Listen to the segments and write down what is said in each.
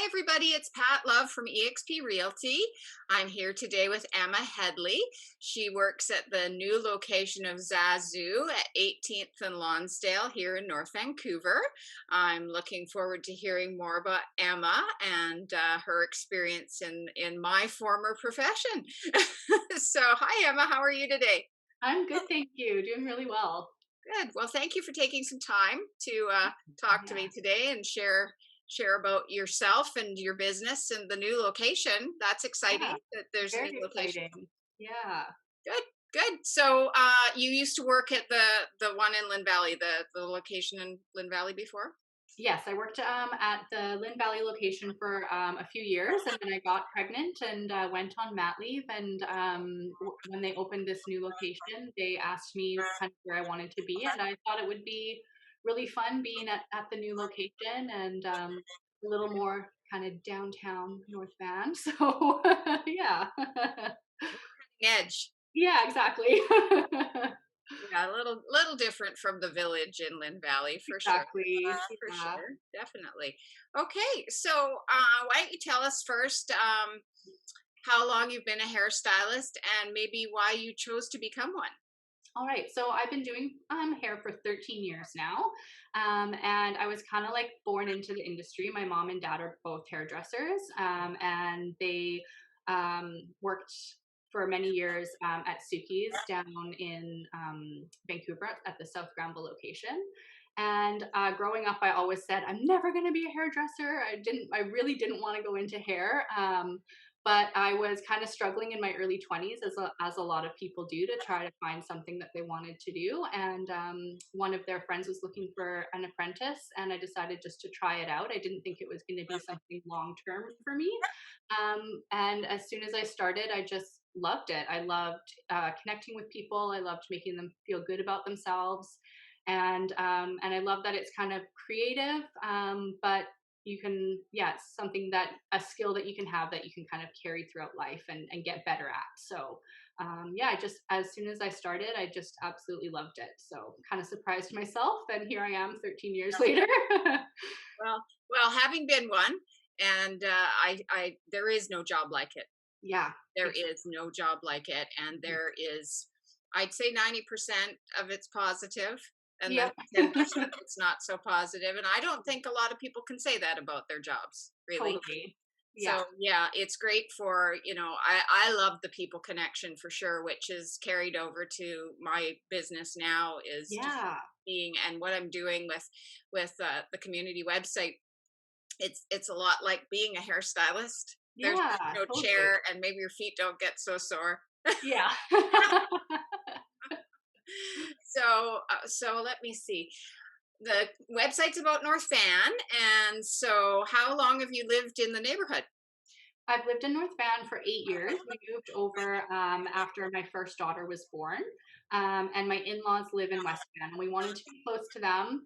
everybody. It's Pat Love from eXp Realty. I'm here today with Emma Hedley. She works at the new location of Zazou at 18th and Lonsdale here in North Vancouver. I'm looking forward to hearing more about Emma and her experience in my former profession. So, hi, Emma. How are you today? I'm good, thank you. Doing really well. Good. Well, thank you for taking some time to talk to me Yeah, today and share about yourself and your business and the new location. That's yeah, exciting that there's a new very location. exciting. Yeah. Good, good. So you used to work at the one in Lynn Valley, the location in Lynn Valley before? Yes, I worked at the Lynn Valley location for a few years, and then I got pregnant and went on mat leave. And when they opened this new location, they asked me kind of where I wanted to be, and I thought it would be really fun being at the new location and a little more kind of downtown North Van. So yeah, Edge. yeah, exactly. Yeah, a little different from the village in Lynn Valley for sure. Exactly. For Yeah. sure, definitely. Okay, so why don't you tell us first how long you've been a hairstylist and maybe why you chose to become one? All right. So I've been doing hair for 13 years now. And I was kind of like born into the industry. My mom and dad are both hairdressers, and they worked for many years at Suki's down in Vancouver at the South Granville location. And growing up, I always said, I'm never going to be a hairdresser. I really didn't want to go into hair. But I was kind of struggling in my early 20s, as a lot of people do, to try to find something that they wanted to do. And one of their friends was looking for an apprentice, and I decided just to try it out. I didn't think it was going to be something long term for me. And as soon as I started, I just loved it. I loved connecting with people. I loved making them feel good about themselves, and I love that it's kind of creative, but you can, yeah, it's something that a skill that you can have that you can kind of carry throughout life and get better at. So yeah, I just, as soon as I started, I just absolutely loved it. So kind of surprised myself, and here I am 13 years later. Well, having been one, and there is no job like it. Yeah, There exactly. is no job like it, and there is, I'd say 90% of it's positive, and then Yep. 10% it's not so positive. And I don't think a lot of people can say that about their jobs, really. Totally. Yeah. So yeah, it's great for, I love the people connection for sure, which is carried over to my business now is just Yeah. being and what I'm doing with the community website. It's a lot like being a hairstylist. There's Yeah. no Totally. chair and maybe your feet don't get so sore. Yeah. So let me see. The website's about North Van, and so how long have you lived in the neighborhood? I've lived in North Van for 8 years. We moved over after my first daughter was born. And my in laws live in West Van, and we wanted to be close to them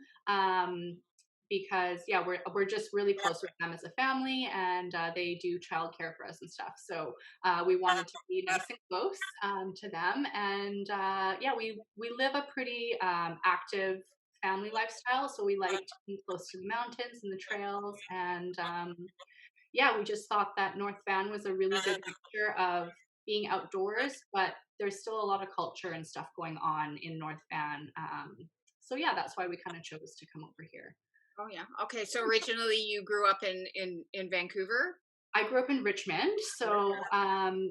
because, yeah, we're just really close with them as a family, and they do childcare for us and stuff. So we wanted to be nice and close to them. And yeah, we live a pretty active family lifestyle. So we like to be close to the mountains and the trails, and yeah, we just thought that North Van was a really good mixture of being outdoors, but there's still a lot of culture and stuff going on in North Van. So yeah, that's why we kind of chose to come over here. Oh yeah. Okay. So originally you grew up in Vancouver. I grew up in Richmond, so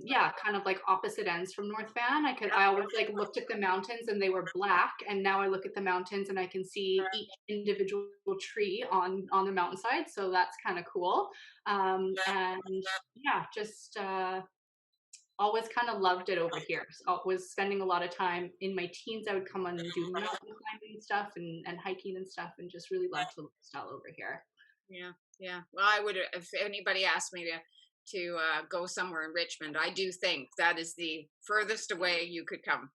yeah, kind of like opposite ends from North Van. I always like looked at the mountains and they were black, and now I look at the mountains and I can see each individual tree on the mountainside. So that's kind of cool. And yeah, just always kind of loved it over here. So I was spending a lot of time in my teens. I would come and do mountain climbing and stuff, and hiking and stuff, and just really loved the lifestyle over here. Yeah, yeah. Well, I would if anybody asked me to go somewhere in Richmond, I do think that is the furthest away you could come.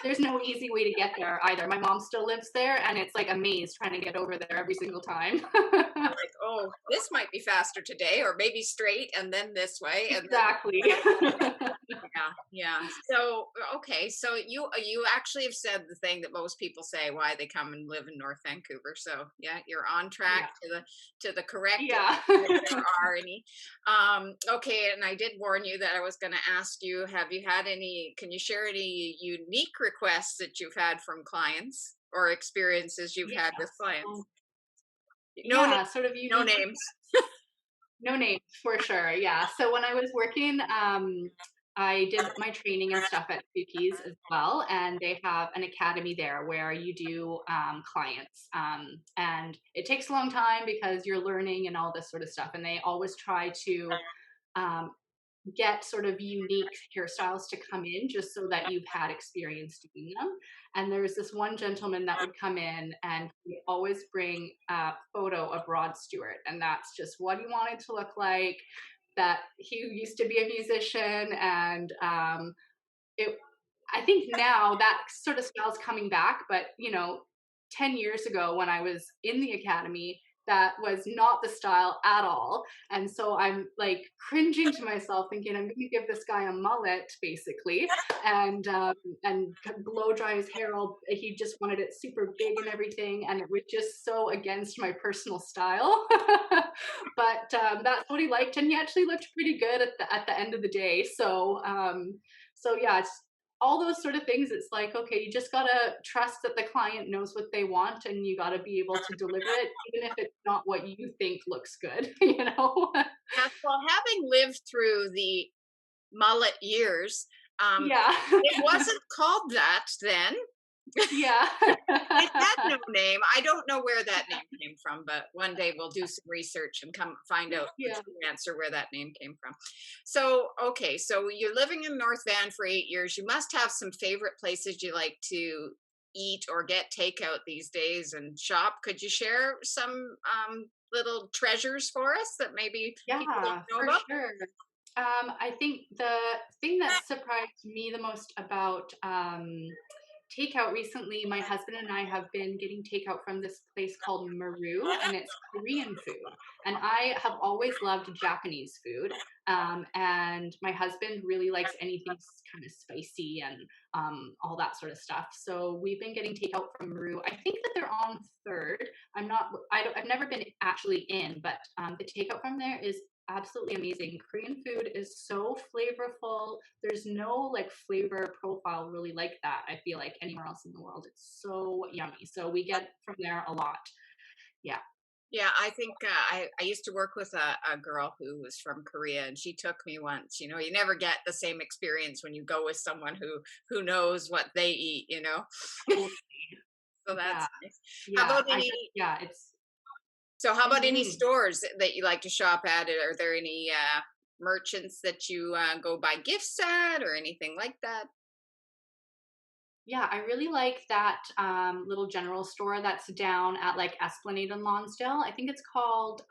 There's no easy way to get there either. My mom still lives there, and it's like a maze trying to get over there every single time. You're like, oh, this might be faster today, or maybe straight and then this way, and then Exactly. Yeah, yeah. So, okay, so you actually have said the thing that most people say why they come and live in North Vancouver. So, yeah, you're on track Yeah. to the correct Yeah. if there are any. Okay, and I did warn you that I was going to ask you, have you had any, can you share any unique requests that you've had from clients or experiences you've Yeah. had with clients? So No name, yeah, sort of no unique. names. No names for sure. Yeah. So when I was working, I did my training and stuff at Cookies as well, and they have an academy there where you do clients, and it takes a long time because you're learning and all this sort of stuff. And they always try to um, get sort of unique hairstyles to come in just so that you've had experience doing them. And there's this one gentleman that would come in and he always bring a photo of Rod Stewart. And that's just what he wanted to look like. That he used to be a musician and it I think now that sort of style's coming back, but 10 years ago when I was in the academy, that was not the style at all. And so I'm like cringing to myself, thinking I'm going to give this guy a mullet, basically, and blow dry his hair. All he just wanted it super big and everything, and it was just so against my personal style. But that's what he liked, and he actually looked pretty good at the end of the day. So yeah, it's all those sort of things. It's like, okay, you just gotta trust that the client knows what they want, and you gotta be able to deliver it, even if it's not what you think looks good, you know? Yes, well, having lived through the mullet years, Yeah. it wasn't called that then. Yeah. It had no name. I don't know where that name came from, but one day we'll do some research and come find out the Yeah. true answer where that name came from. So, okay, so you're living in North Van for 8 years. You must have some favorite places you like to eat or get takeout these days and shop. Could you share some little treasures for us that maybe people don't Yeah, know for about? sure. I think the thing that surprised me the most about takeout recently, my husband and I have been getting takeout from this place called Maru, and it's Korean food. And I have always loved Japanese food. And my husband really likes anything kind of spicy and all that sort of stuff. So we've been getting takeout from Maru. I think that they're on third. I've never been actually in, but the takeout from there is absolutely amazing. Korean food is so flavorful. There's no like flavor profile really like that. I feel like anywhere else in the world. It's so yummy. So we get from there a lot. Yeah. Yeah, I think I used to work with a girl who was from Korea, and she took me once. You know, you never get the same experience when you go with someone who knows what they eat. You know, Totally. so Yeah. that's nice. How Yeah. about any? It's So, how about any mhm. stores that you like to shop at? Are there any merchants that you go buy gifts at, or anything like that? Yeah, I really like that little general store that's down at like Esplanade and Lonsdale. I think it's called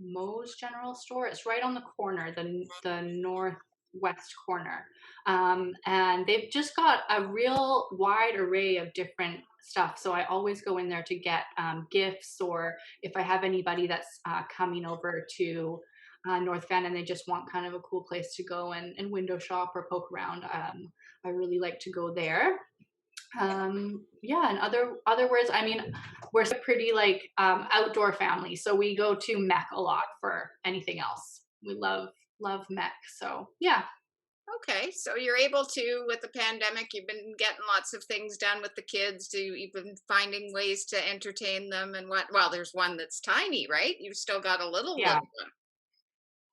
Moe's General Store. It's right on the corner, the northwest corner, and they've just got a real wide array of different stuff. So I always go in there to get gifts, or if I have anybody that's coming over to North Van and they just want kind of a cool place to go and window shop or poke around. I really like to go there. Yeah, and other words, I mean, we're a pretty like outdoor family, so we go to Mech a lot for anything else. We love Mech, so yeah, Okay, so you're able to, with the pandemic, you've been getting lots of things done with the kids. To you've been finding ways to entertain them and what? Well, there's one that's tiny, right? You've still got a yeah. little one.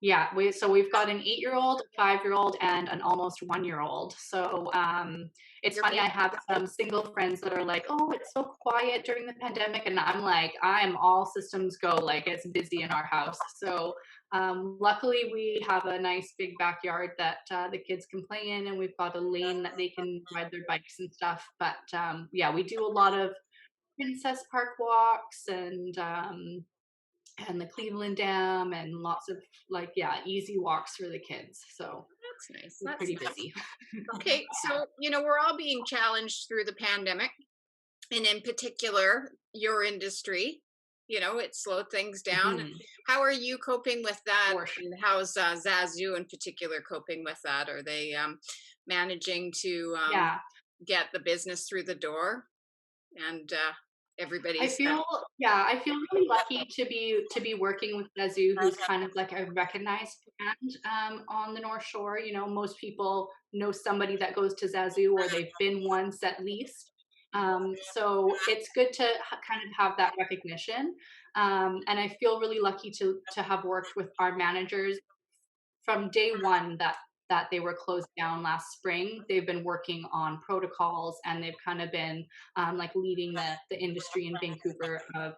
Yeah, we've got an 8-year-old, a 5-year-old, and an almost 1-year-old. So it's You're funny. I have some single friends that are like, "Oh, it's so quiet during the pandemic," and I'm like, "I'm all systems go. Like it's busy in our house." So luckily, we have a nice big backyard that the kids can play in, and we've got a lane that they can ride their bikes and stuff. But yeah, we do a lot of Princess Park walks and the Cleveland Dam and lots of like yeah, easy walks for the kids. So that's nice. we're That's pretty nice. busy. Okay, so we're all being challenged through the pandemic, and in particular, your industry. it slowed things down. Mhm. How are you coping with that? For sure. And how's Zazou in particular coping with that? Are they managing to Yeah. get the business through the door and I everybody's feel yeah, I feel really lucky to be working with Zazou, who's kind of like a recognized brand on the North Shore. You know, most people know somebody that goes to Zazou, or they've been once at least. So it's good to kind of have that recognition, and I feel really lucky to have worked with our managers from day one that they were closed down last spring. They've been working on protocols, and they've kind of been like leading the industry in Vancouver of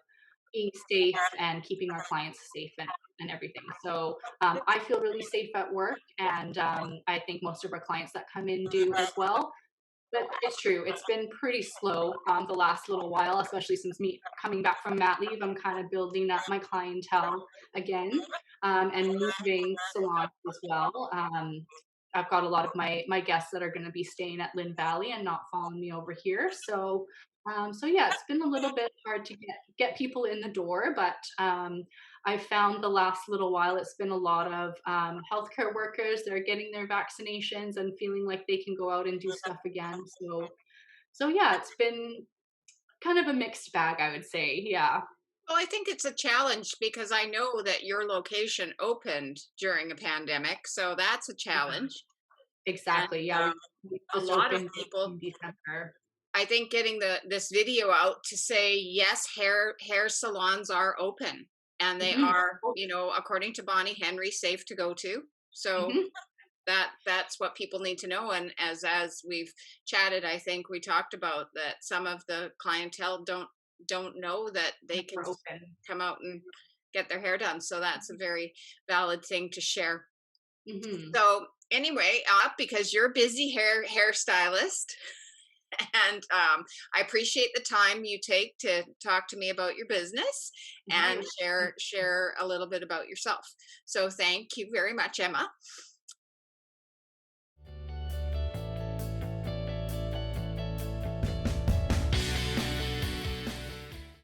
being safe and keeping our clients safe and everything. So I feel really safe at work, and I think most of our clients that come in do as well. But it's true. It's been pretty slow the last little while, especially since me coming back from mat leave. I'm kind of building up my clientele again, and moving salons as well. I've got a lot of my guests that are going to be staying at Lynn Valley and not following me over here. So yeah, it's been a little bit hard to get people in the door, but I found the last little while it's been a lot of healthcare workers that are getting their vaccinations and feeling like they can go out and do stuff again. So yeah, it's been kind of a mixed bag, I would say. Yeah. Well, I think it's a challenge because I know that your location opened during a pandemic, so that's a Yeah. challenge. And Exactly. Yeah, we a just lot of opened people, in December. I think, getting this video out to say yes, hair salons are open, and they Hmm. are, according to Bonnie Henry, safe to go to. So Hmm. that's what people need to know. And as we've chatted, I think we talked about that some of the clientele don't know that they can We're open. come out and get their hair done. So that's a very valid thing to share. Hmm. So anyway, because you're a busy hairstylist, and I appreciate the time you take to talk to me about your business No, and share a little bit about yourself. So thank you very much, Emma.